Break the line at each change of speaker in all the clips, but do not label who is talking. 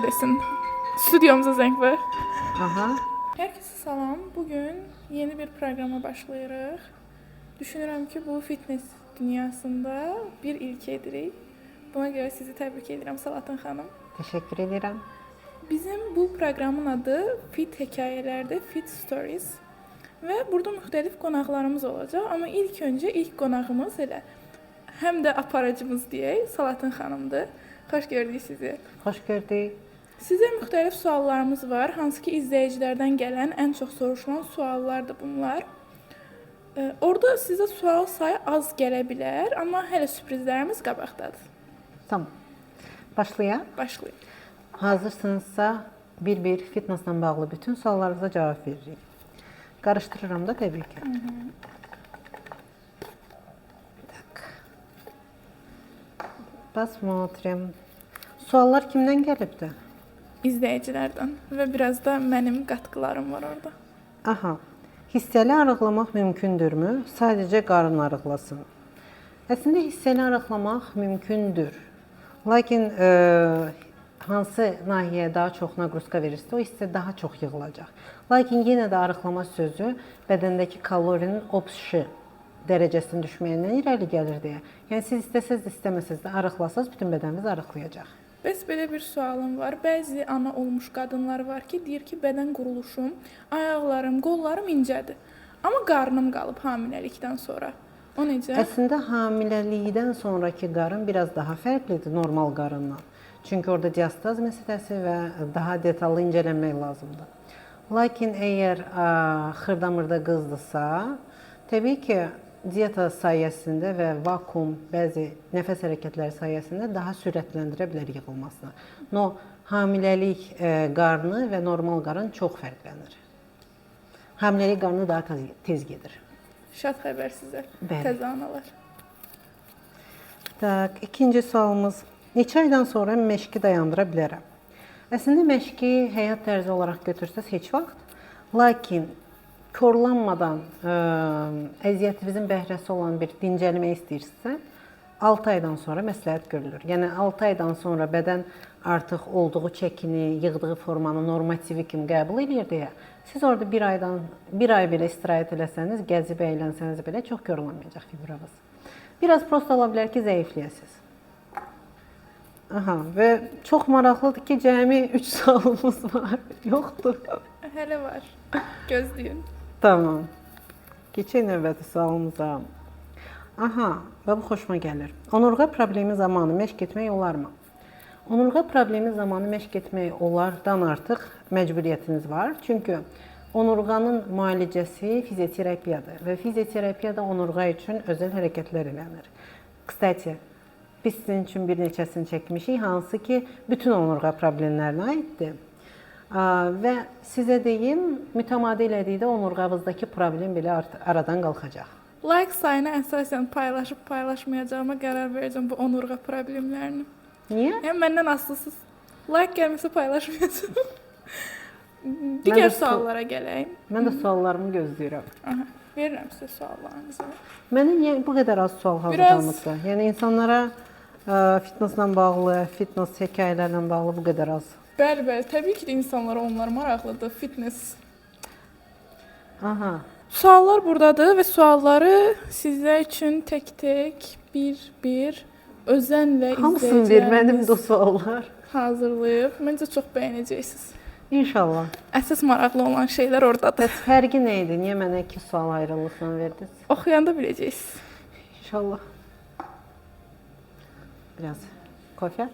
Desin. Stüdyomuza zəng ver.
Aha.
Herkese salam. Bugün yeni bir programa başlayırıq. Düşünürəm ki, bu fitness dünyasında bir ilk edirik. Buna görə sizi təbrik edirəm Salatın xanım.
Teşekkür ederim.
Bizim bu proqramın adı Fit Hekayələrdir, Fit Stories. Və burada müxtəlif qonaqlarımız olacaq. Amma ilk qonağımız elə həm də aparıcımız deyək, Salatın xanımdır. Xoş gördük sizi.
Hoş gördük.
Sizə müxtəlif suallarımız var. Hansı ki izləyicilərdən gələn ən çox soruşulan suallardır bunlar. Orada sizə sual sayı az gələ bilər, amma hələ sürprizlərimiz qabaqdadır.
Tamam. Başlayaq.
Başlayaq.
Hazırsınızsa bir fitnesslə bağlı bütün suallarınıza cavab veririk. Qarışdırıram da təbii ki. Tak. Посмотрим. Suallar kimdən gəlibdi?
İzləyicilərdən və biraz da mənim qatqılarım var orada.
Aha. Hissəli arıqlamaq mümkündürmü? Sadəcə qarın arıqlasın. Əslində hissəli arıqlamaq mümkündür. Lakin hansı nahiyəyə daha çox naqruzka verirsə, o hissə daha çox yığılacaq. Lakin yenə də arıqlama sözü bədəndəki kalorinin opşi dərəcəsinin düşməyindən irəli gəlir deyə. Yəni siz istəsəz də istəməsəz də arıqlasaz, bütün bədəniniz arıqlayacaq.
Bəs belə bir sualım var. Bəzi ana olmuş qadınlar var ki, deyir ki, bədən quruluşum, ayaqlarım, qollarım incədir. Amma qarnım qalıb hamiləlikdən sonra. O necə?
Əslində hamiləlikdən sonraki qarın biraz daha fərqlidir normal qarından. Çünki orada diastaz məsələsi və daha detallı incələnmək lazımdır. Lakin əgər xırda-mırda qızdırsa, təbii ki, diyeta sayəsində və vakuum, bəzi nəfəs hərəkətləri sayəsində daha sürətləndirə bilər yığılmasını. Hamiləlik qarnı və normal qarın çox fərqlənir. Hamiləlik qarnı daha tez gedir.
Şad xəbər sizə, təzə analar.
Tak, ikinci sualımız. Neçə aydan sonra məşqi dayandıra bilərəm? Əslində məşqi həyat tərzi olaraq götürsəz heç vaxt. Lakin korlanmadan əziyyətinizin bəhrəsi olan bir dincəlmək istəyirsə, 6 aydan sonra məsləhət görülür. Yəni 6 aydan sonra bədən artıq olduğu çəkini, yığdığı formanı normativi kimi qəbul edir deyə, siz orada bir ay belə istirahət eləsəniz, gəzib əylənsəniz belə çox yorulmayacaq figuranız. Biraz prosta ola bilər ki, zəifləyəsiniz. Aha, və çox maraqlıdır ki, cəmi 3 sualımız var. Yoxdur.
Hələ var. Gözləyin.
Tamam. Keçək növbəti sualımıza. Aha, və bu xoşuma gəlir. Onurğa problemi zamanı məşq etmək olarmı? Onurğa problemi zamanı məşq etmək olardan artıq məcburiyyətiniz var. Çünki onurğanın müalicəsi fizioterapiyadır və fizioterapiyada onurğa üçün özəl hərəkətlər elənir. Kstati, biz sizin üçün bir neçəsini çəkmişik, hansı ki, bütün onurğa problemlərinə aiddir. Və sizə deyim, mütəmadi elədikdə onurğanızdakı problem belə aradan qalxacaq.
Like sayına əsasən paylaşmayacağıma qərar verəcəm bu onurğa problemlərini.
Niyə?
Yəni məndən asılısız. Like gəlməsə paylaşmayacağım. Digər suallara gələyim.
Mən də suallarımı gözləyirəm.
Aha, verirəm sizə suallarınızı.
Mənə niyə bu qədər az sual hazırlanmışsa? Yəni insanlara fitnesslə bağlı, fitness hekayələrlə bağlı bu qədər az.
Bəli, təbii ki də insanlara onlar maraqlıdır, fitness.
Aha.
Suallar buradadır və sualları sizlər üçün tək-tək, bir-bir, özənlə
Hamısını ver, mənim də suallar.
Hazırlayıb, məncə çox bəyənəcəksiniz.
İnşallah.
Əsas maraqlı olan şeylər oradadır.
Bəs fərqi nə idi? Niyə mənə 2 sual ayrılığına verdiniz?
Oxuyanda biləcəksiniz.
İnşallah. Biraz kofe.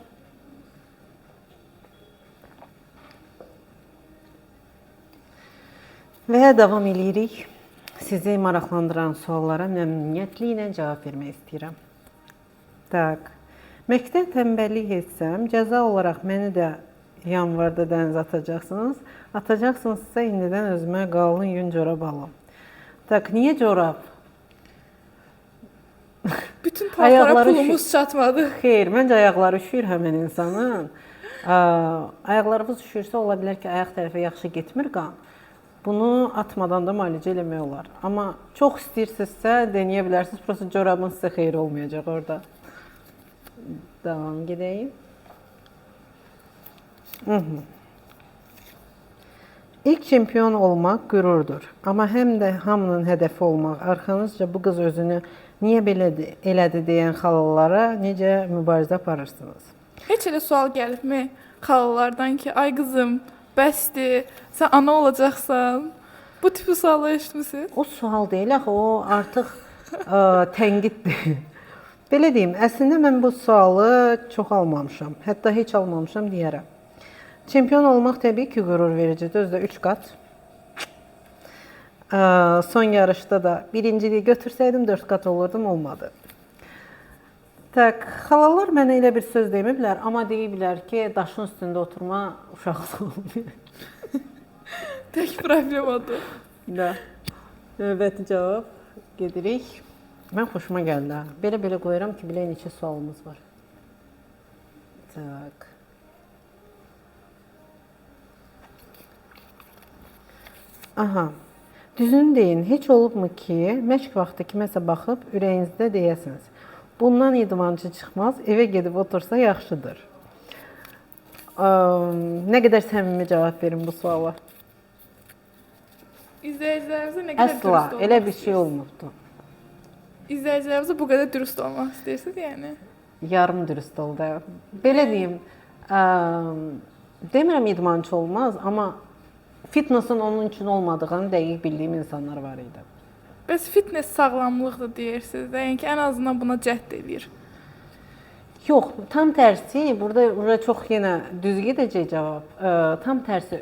Və davam edirik. Sizi maraqlandıran suallara məmnuniyyətlə cavab vermək istəyirəm. Tak. Məktəb tənbəllik etsəm, cəza olaraq məni də yanvarda dənizə atacaqsınız. Atacaqsınızsa indidən özümə qalın yun corab alım. Tak, niyə corab?
Bütün paltara pulumuz çatmadı.
Xeyr, məncə ayaqları üşüyür həmin insanın. Ayaqlarınız üşüyürsə, ola bilər ki, ayaq tərəfə yaxşı getmir qan. Bunu atmadan da müalicə eləmək olar. Amma çox istəyirsinizsə, deneyə bilərsiniz. Prosta corabın sizə xeyri olmayacaq orada. Davam gedəyim. İlk çempion olmaq qürurdur. Amma həm də hamının hədəfi olmaq. Arxanızca bu qız özünü niyə belə elədi deyən xalalara necə mübarizə aparırsınız?
Heç elə sual gəlibmi xalalardan ki, ay qızım, bəsdir, sən ana olacaqsan. Bu tip suallar eşitmisiniz?
O sual deyil axı, o artıq tənqiddir. Belə deyim, əslində mən bu sualı çox almamışam. Hətta heç almamışam deyərəm. Çempion olmaq təbii ki, qürur vericidir, özü də 3 qat. Son yarışda da birinciliyi götürsəydim 4 qat olurdum, olmadı. Tak, xalalar mənə elə bir söz demiblər, amma deyiblər ki, daşın üstündə oturma uşaqsız olmuyor.
Tək problem odur.
Da. Növbəti cavab gedirik. Mən xoşuma gəldi. Belə qoyuram ki, bilək neçə sualımız var. Tak. Aha. Düzünü deyin, heç olubmu ki, məşq vaxtı kiməsə baxıb ürəyinizdə deyəsiniz. Bundan idmançı çıxmaz, evə gedib otursa yaxşıdır. Nə qədər səmimi cavab verin bu suala?
İzləyicilərimizə nə qədər dürüst
Əsla,
olmaq
elə bir şey
istəyirsiniz?
olmubdu.
İzləyicilərimizə bu qədər dürüst olmaq istəyirsiniz, yəni?
Yarım dürüst oldu. Belə deyim, demirəm idmançı olmaz, amma fitnessin onun üçün olmadığını dəqiq bildiyim insanlar var idi.
Bəs fitness sağlamlıqdır deyirsiniz də, yəni ki, ən azından buna cəhd edir.
Yox, tam tərsi, burada çox yenə düz gedəcək cavab. Tam tərsi,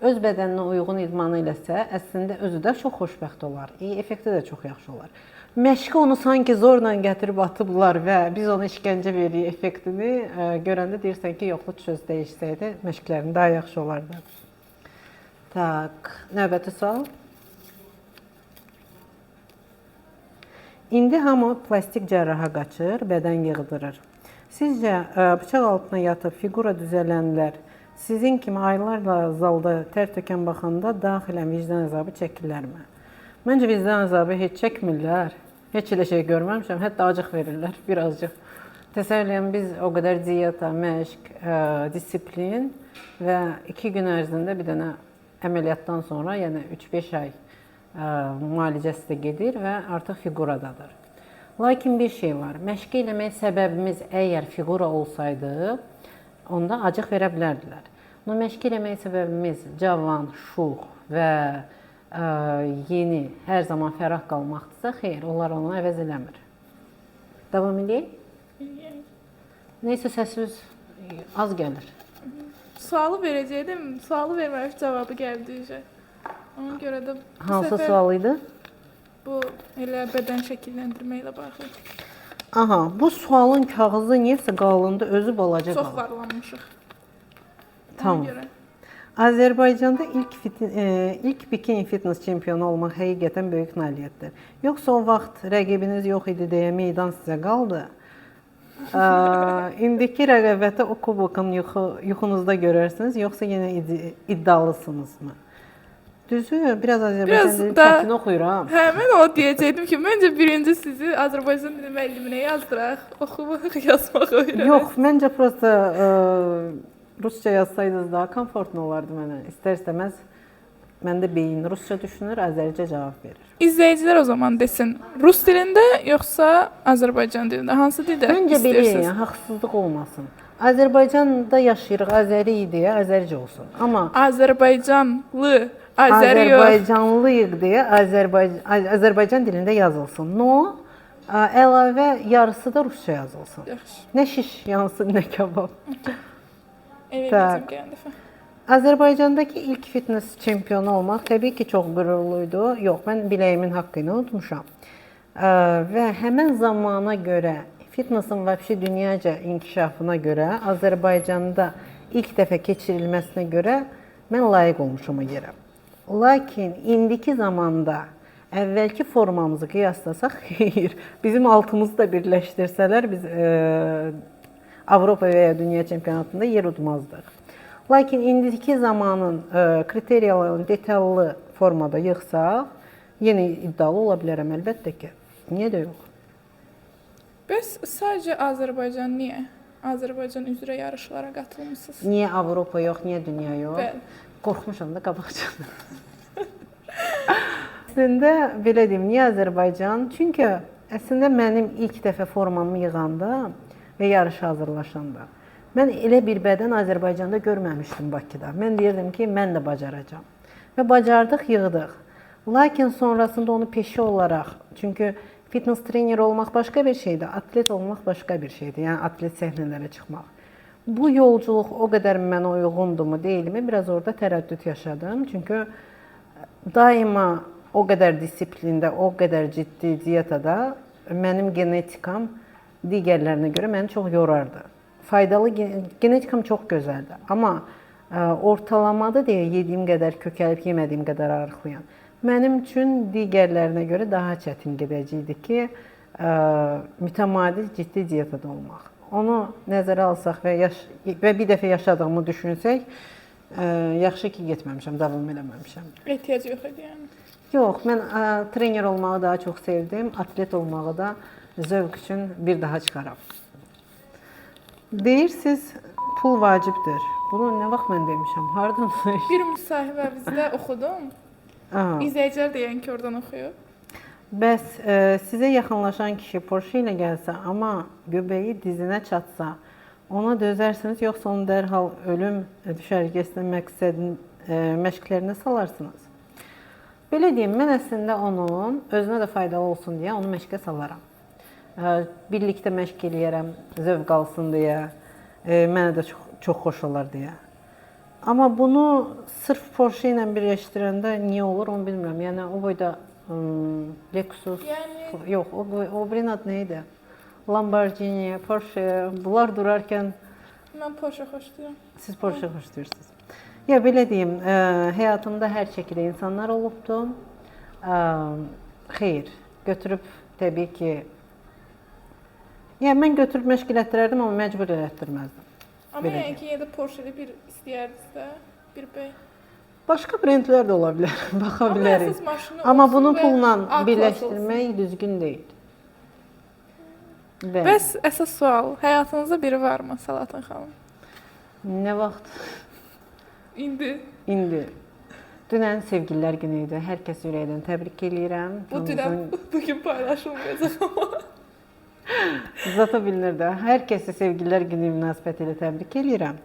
öz bədəninə uyğun idmanı eləsə, əslində özü də çox xoşbəxt olar. Effekti də çox yaxşı olar. Məşqi onu sanki zorla gətirib atıblar və biz ona işgəncə veririk effektini görəndə deyirsən ki, yox, söz dəyişsəydi, məşqlərin daha yaxşı olardı. Tak, növbəti sual. İndi hamı plastik cərraha qaçır, bədən yığdırır. Sizcə bıçaq altına yatıb fiqura düzələnlər sizin kimi aylarla zalda tər tökən baxanda daxilən vicdan əzabı çəkirlərmi? Məncə vicdan əzabı heç çəkmirlər. Heç elə şey görməmişəm, hətta acıq verirlər birazcıq. Təsəvvür edirəm, biz o qədər diyeta, məşq, disiplin və 2 gün ərzində bir dənə əməliyyatdan sonra, yəni 3-5 ay müalicəsi də gedir və artıq fiquradadır. Lakin bir şey var, məşq eləmək səbəbimiz əgər fiqura olsaydı, onda acıq verə bilərdilər. Məşq eləmək səbəbimiz cavan, şux və yeni, hər zaman fərah qalmaqdırsa, xeyr, onlar onu əvəz eləmir. Davam edək? Neysə, səsiz az gəlir.
Sualı verəcəkdim, sualı verməmiş cavabı gəldi. Ona görə də bu
Hansı
səfər
sual idi?
bu elə bədən şəkilləndirməklə bağlı.
Aha, bu sualın kağızı niyəsə qalındı, özü balaca
Çox
qaldı.
varlanmışıq.
Tamam.
Ona görə.
Azərbaycanda ilk bikini fitness çempionu olmaq həqiqətən böyük nailiyyətdir. Yoxsa o vaxt rəqibiniz yox idi deyə meydan sizə qaldı? İndiki rəqabətə o kubokun yuxunuzda görərsiniz, yoxsa yenə iddialısınızmı? Düzü, biraz Azərbaycan dili çətin oxuyuram.
Hə, mən o deyəcəkdim ki, məncə birinci sizi Azərbaycan dili müəlliminə yazdıraq, oxumaq, yazmaq öyrənək.
Yox, məncə prosta rusca yazsaydınız daha komfortlu olardı mənə. İstər-istəməz məndə beyin rusca düşünür, Azəricə cavab verir.
İzləyicilər o zaman desin, rus dilində yoxsa Azərbaycan dilində? Hansı dildə
Məncə belə,
istəyirsiniz?
haqsızlıq olmasın. Azərbaycanda yaşayırıq, Azəri deyə Azəricə olsun. Amma
Azərbaycanlı, Azəri yox.
Azərbaycanlıyıq deyə Azərbaycan dilində yazılsın. No, əlavə yarısı da rusca yazılsın.
Yaxşı.
Nə şiş yansın, nə kebab.
Evə
Tak.
gedim gələn dəfə.
Azərbaycandakı ilk fitness çempionu olmaq təbii ki, çox qürurluydu. Yox, mən biləyimin haqqını unutmuşam. Və həmən zamana görə, fitnessin vəbşi dünyaca inkişafına görə, Azərbaycanda ilk dəfə keçirilməsinə görə mən layiq olmuşam o yerə. Lakin indiki zamanda əvvəlki formamızı qiyaslasaq, xeyr, bizim altımızı da birləşdirsələr, biz Avropa və ya dünya çempionatında yer udmazdıq. Lakin indiki zamanın kriteriyalarını detallı formada yığsaq, yenə iddialı ola bilərəm, əlbəttə ki. Niyə də yox?
Bəs sadəcə Azərbaycan niyə? Azərbaycan üzrə yarışlara qatılmısınız?
Niyə Avropa yox, niyə dünya yox?
Bəli.
Qorxmuşam da qabaqcadan. Əslində belə deyim, niyə Azərbaycan? Çünki əslində mənim ilk dəfə formamı yığanda və yarışa hazırlaşanda mən elə bir bədən Azərbaycanda görməmişdim Bakıda. Mən deyirdim ki, mən də bacaracağam. Və bacardıq, yığdıq. Lakin sonrasında onu peşə olaraq, çünki fitness trener olmaq başqa bir şeydir, atlet olmaq başqa bir şeydir. Yəni atlet səhnələrə çıxmaq. Bu yolculuq o qədər mənə uyğundumu, deyilmi? Biraz orada tərəddüd yaşadım. Çünki daima o qədər disiplində, o qədər ciddi dietada mənim genetikam digərlərinə görə məni çox yorardı. Faydalı genetikam çox gözəldir. Amma ortalamada deyə yediyim qədər kökəlib, yemədiyim qədər arıqlayan. Mənim üçün digərlərinə görə daha çətin gedəcəkdi ki, mütəmadi ciddi dietada olmaq. Onu nəzərə alsaq və bir dəfə yaşadığımı düşünsək, yaxşı ki, getməmişəm, davam eləməmişəm.
Ehtiyac yox idi yəni.
Yox, mən trener olmağı daha çox sevdim, atlet olmağı da zövq üçün bir daha çıxaram. Deyirsiniz, pul vacibdir. Bunu nə vaxt mən demişəm, hardan?
Bir müsahibəmizdə oxudum. İzləyicilər deyən ki, oradan oxuyub.
Bəs sizə yaxınlaşan kişi Porsche ilə gəlsə, amma göbəyi dizinə çatsa, ona dözərsiniz, yoxsa onu dərhal ölüm düşərgəsinə məşqlərinə salarsınız? Belə deyim, mən əslində onun özünə də faydalı olsun deyə onu məşqə salaram. Birlikdə məşq eləyərəm, zövq alsın deyə, mənə də çox xoş olar deyə. Amma bunu sırf Porsche ilə birləşdirəndə niyə olur, onu bilmirəm. Yəni o boyda Lexus, yox, o birinin adı nə idi? Lamborghini, Porsche, bunlar durarkən...
Mən Porsche xoşlayıram.
Siz Porsche xoşlayırsınız. Ya belə deyim, həyatımda hər şəkildə insanlar olubdu. Xeyr, götürüb təbii ki... Yəni mən götürüb məşq elətdirərdim, amma məcbur elətdirməzdim.
Amma yəni ki, yenə də Porsche-də bir istəyərdiniz də, bir bəy.
Başqa brendlər də ola bilər, baxa bilərik. Amma bunu pulla birləşdirmək düzgün deyil.
Bəs əsas sual, həyatınızda biri varmı Salatın xanım?
Nə vaxt?
İndi.
Dünən sevgililər günü idi. Hər kəsi ürəkdən təbrik eləyirəm.
Bu dünən bugün paylaşılmayacaq amma.
Zata bilinir də. Hər kəsi sevgililər günü münasibəti ilə təbrik eləyirəm.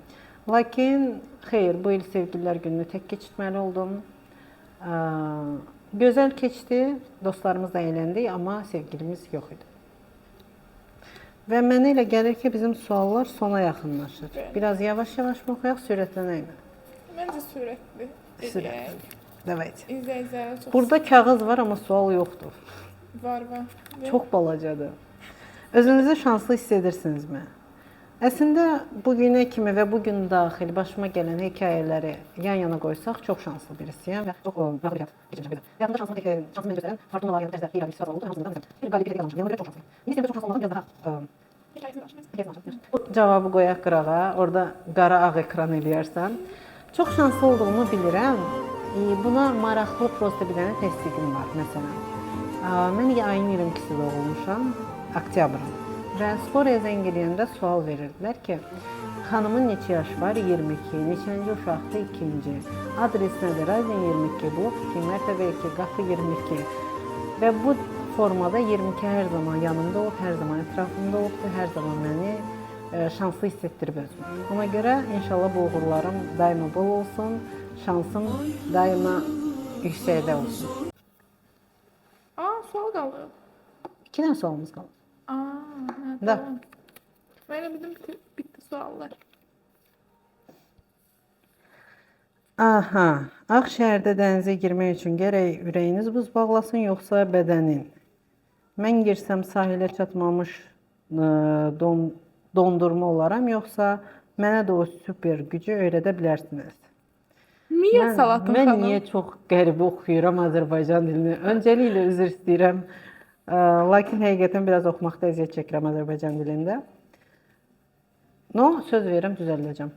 Lakin xeyr, bu il sevgililər gününü tək keçirməli oldum. Gözəl keçdi, dostlarımızla əyləndik, amma sevgilimiz yox idi. Və mənə elə gəlir ki, bizim suallar sona yaxınlaşır. Biraz yavaş-yavaş mı oxuyaq, sürətlənəkmi?
Məncə sürətli.
Davaydı.
İzləyicilərə çox...
Burada kağız var, amma sual yoxdur.
Var.
Çox balacadır. Özünüzü şanslı hiss edirsinizmi? Əslində, bugünə kimi və bugün daxil başıma gələn hekayələri yan-yana qoysaq, çox şanslı birisiyəm və çox məğlub həyat keçirmişəm. Həyatımda şansımı mənə göstərən Fortuna olaraq dərzdə xeyirli bir oldu, hamısından məsələn. Bir qalib bir qalmışam, yana görə çox şanslıyım. İndi çox şanslı olmağım biraz daha... Bu cavabı qoyaq qırağa, orada qara-ağ ekran eləyərsən. Çox şanslı olduğumu bilirəm. Buna maraqlı prosta bir dənə təsdiqim var, məsələn. Mən ayın 22-si doğulmuşam, oktyabrın. Və Sporaya zəng eləyəndə sual verirdilər ki, xanımın neçə yaş var? 22. Neçənci uşaqdır? 2-ci. Adres nədir? Razen 22. Blok 2, mərtəbə 2, qapı 22. Və bu formada 22 hər zaman yanımda olub, hər zaman ətrafımda olubdur, hər zaman məni şanslı hiss etdirib özümü. Ona görə inşallah bu uğurlarım daima bol olsun, şansım daima yüksəkdə olsun.
Sual qalıb.
2 dənə sualımız qalıb.
Tamam. Mən elə bildim bitdi suallar.
Aha, Ağşəhərdə dənizə girmək üçün gərək ürəyiniz buz bağlasın, yoxsa bədənin? Mən girsəm sahilə çatmamış dondurma olaram, yoxsa mənə də o super gücü öyrədə bilərsiniz?
Niyə Salatın xanım?
Mən niyə çox qəribə oxuyuram Azərbaycan dilini? Öncəliklə üzr istəyirəm. Lakin həqiqətən biraz oxumaqda əziyyət çəkirəm Azərbaycan dilində. Söz verirəm, düzəldəcəm.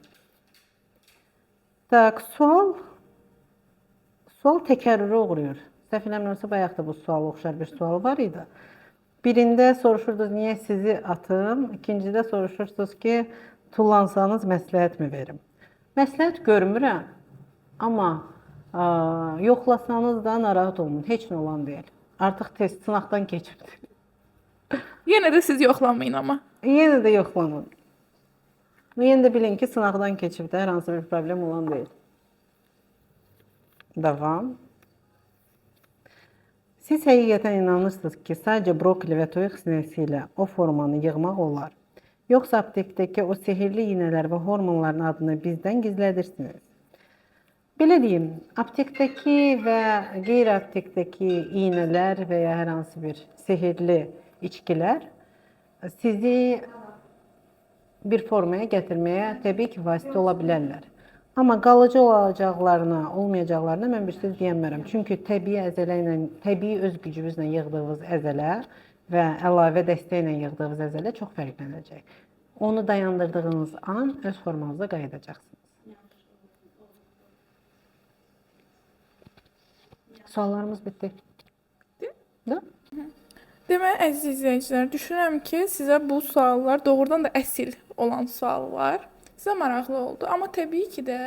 Sual təkərrürə uğrayır. Səhv eləmirəmsə, bayaq da bu suala oxşar bir sual var idi. Birində soruşurdunuz niyə sizi atım, ikincidə soruşursunuz ki, tullansanız məsləhətmi verim? Məsləhət görmürəm, amma yoxlasanız da narahat olmayın, heç nə olan deyil. Artıq test sınaqdan keçibdir.
Yenə də siz yoxlanmayın amma.
Yenə də yoxlanın. Yenə də bilin ki, sınaqdan keçibdir, hər hansı bir problem olan deyil. Davam. Siz həqiqətən inanırsınız ki, sadəcə brokoli və toyuq sinəsi ilə o formanı yığmaq olar. Yoxsa aptekdəki o sehirli iynələr və hormonların adını bizdən gizlədirsiniz. Belə deyim, aptekdəki və qeyri-aptekdəki iynələr və ya hər hansı bir sehirli içkilər sizi bir formaya gətirməyə təbii ki, vasitə ola bilərlər. Amma qalıcı olacaqlarına, olmayacaqlarına mən bir söz deyəmərəm. Çünki təbii əzələ ilə, təbii öz gücümüzlə yığdığımız əzələ və əlavə dəstəklə yığdığımız əzələ çox fərqlənəcək. Onu dayandırdığınız an öz formanıza qayıdacaqsınız. Suallarımız bitdi. Bitdi?
Demək, əziz izləyicilər, düşünürəm ki, sizə bu suallar doğrudan da əsl olan suallar sizə maraqlı oldu. Amma təbii ki də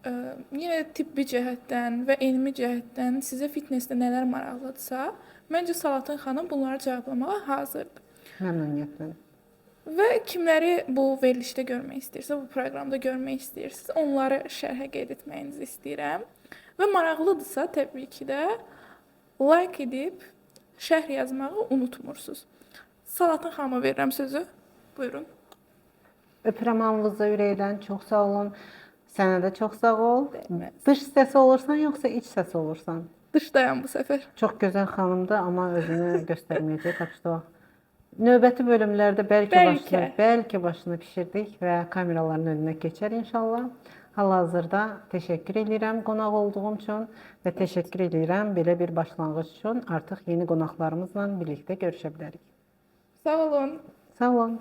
yenə tibbi cəhətdən və elmi cəhətdən sizə fitnessdə nələr maraqlıdırsa, məncə Salatın xanım bunları cavablamağa hazırdır.
Məmnuniyyətlə.
Və kimləri bu verilişdə görmək istəyirsə, bu proqramda görmək istəyirsiniz, onları şərhə qeyd etməyinizi istəyirəm. Və maraqlıdırsa, təbii ki də like edib şərh yazmağı unutmursunuz. Salatın xanıma verirəm sözü. Buyurun.
Öpürəm hamınızı ürəkdən. Çox sağ olun. Sənə də çox sağ ol. Dış səsi olursan, yoxsa iç səsi olursan?
Dışdayam bu səfər.
Çox gözəl xanımdır, amma özünü göstərməyəcək tapışdı o. Növbəti bölümlərdə bəlkə başını pişirdik və kameraların önünə keçər inşallah. Hal-hazırda təşəkkür edirəm qonaq olduğum üçün və təşəkkür edirəm belə bir başlanğıc üçün. Artıq yeni qonaqlarımızla birlikdə görüşə bilərik.
Sağ olun.
Sağ olun.